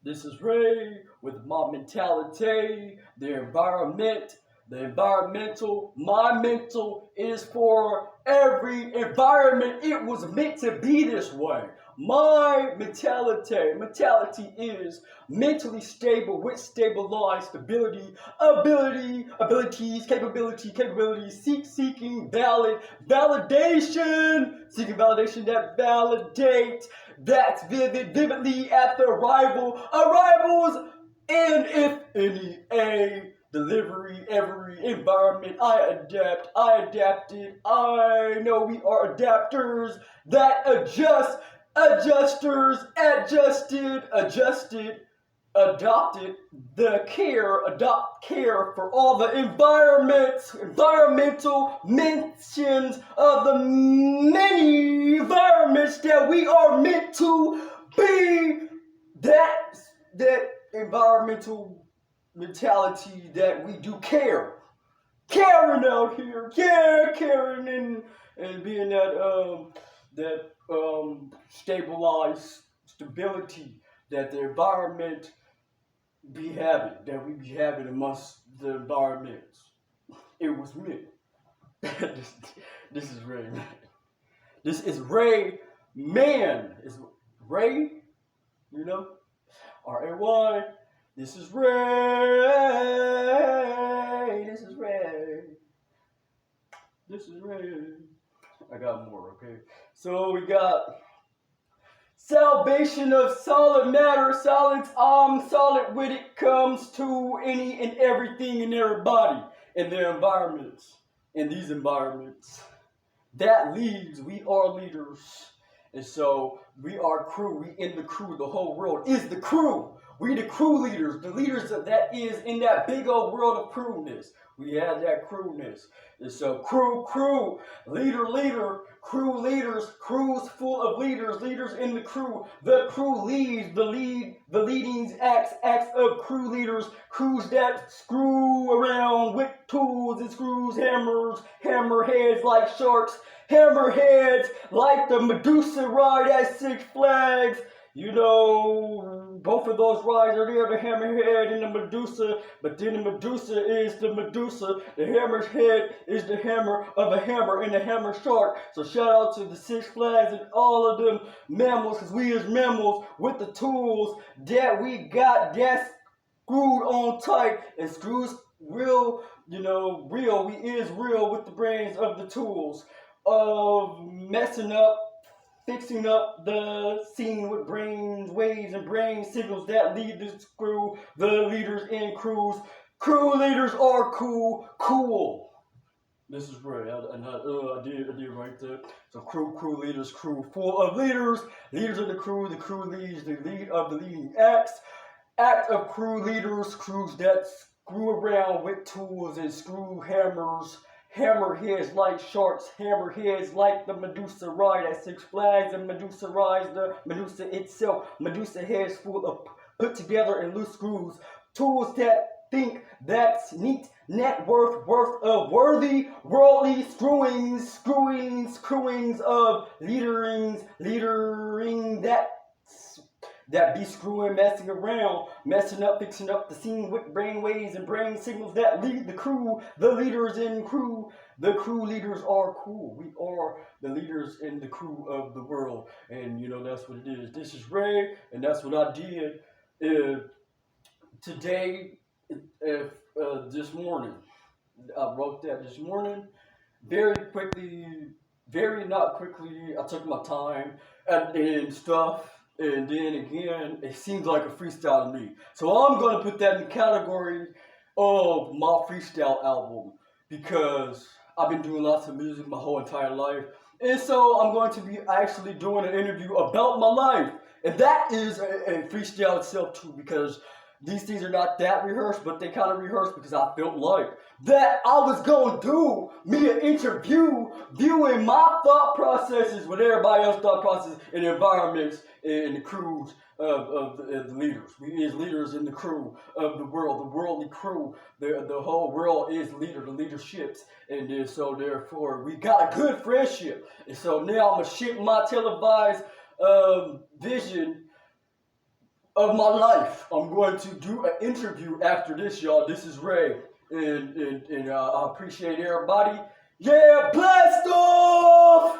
This is Ray with my mentality, the environmental. My mental is for every environment. It was meant to be this way. My mentality is mentally stable with stabilized stability, capabilities, seeking seeking validation that validates that's vividly at the arrivals, and if any, a delivery, every environment I adapted. I know we are adapters that adopted adopt care for all the environmental mentions of the many environments that we are meant to be. That environmental mentality that we do caring out here, caring and being that stabilized stability that the environment that we be having amongst the environments. It was me. this is Ray Man. This is Ray Man. It's Ray, you know? R-A-Y. This is Ray. This is Ray. This is Ray. I got more, okay? So we got salvation of solid matter, solid when it comes to any and everything in everybody, in their environments, in these environments. That leads, we are leaders. And so we are crew, we in the crew, the whole world is the crew. We the crew leaders, the leaders that is in that big old world of crewness. We have that crewness. And so crew, leader, crew leaders, crews full of leaders in the crew. The crew leads, the leadings acts of crew leaders, crews that screw around with tools and screws, hammerheads like sharks, hammerheads like the Medusa ride at Six Flags. You know, both of those rides are there, the hammerhead and the Medusa, but then the Medusa is the Medusa, the hammerhead is the hammer of a hammer and the hammer shark. So shout out to the Six Flags and all of them mammals, because we as mammals with the tools that we got that's screwed on tight and screws real, we is real with the brains of the tools of messing up, fixing up the scene with brains, waves, and brain signals that lead to screw the leaders in crews. Crew leaders are cool. This is right. I did right there. So crew leaders, crew full of leaders of the crew leads, the lead of the leading act of crew leaders, crews that screw around with tools and screw hammerheads like sharks, hammerheads like the Medusa ride at Six Flags, and Medusa rides the Medusa itself. Medusa heads full of put together and loose screws, tools that think that's neat, net worth of worthy, worldly screwings of leadering that be screwing, messing around, messing up, fixing up the scene with brain waves and brain signals that lead the crew, the leaders in crew. The crew leaders are cool. We are the leaders in the crew of the world. And, that's what it is. This is Ray, and that's what I did today, this morning. I wrote that this morning. Very not quickly. I took my time and stuff. And then again, it seems like a freestyle to me. So I'm going to put that in the category of my freestyle album, because I've been doing lots of music my whole entire life. And so I'm going to be actually doing an interview about my life. And that is a freestyle itself too, because these things are not that rehearsed, but they kind of rehearsed because I felt like that I was going to do me an interview, viewing my thought processes with everybody else's thought processes in the environments and the crews of the leaders. We is leaders in the crew of the world, the worldly crew. The whole world is leader, the leaderships. And so therefore, we got a good friendship. And so now I'm going to ship my televised vision of my life. I'm going to do an interview after this, y'all. This is Ray, and I appreciate everybody. Yeah, blast off!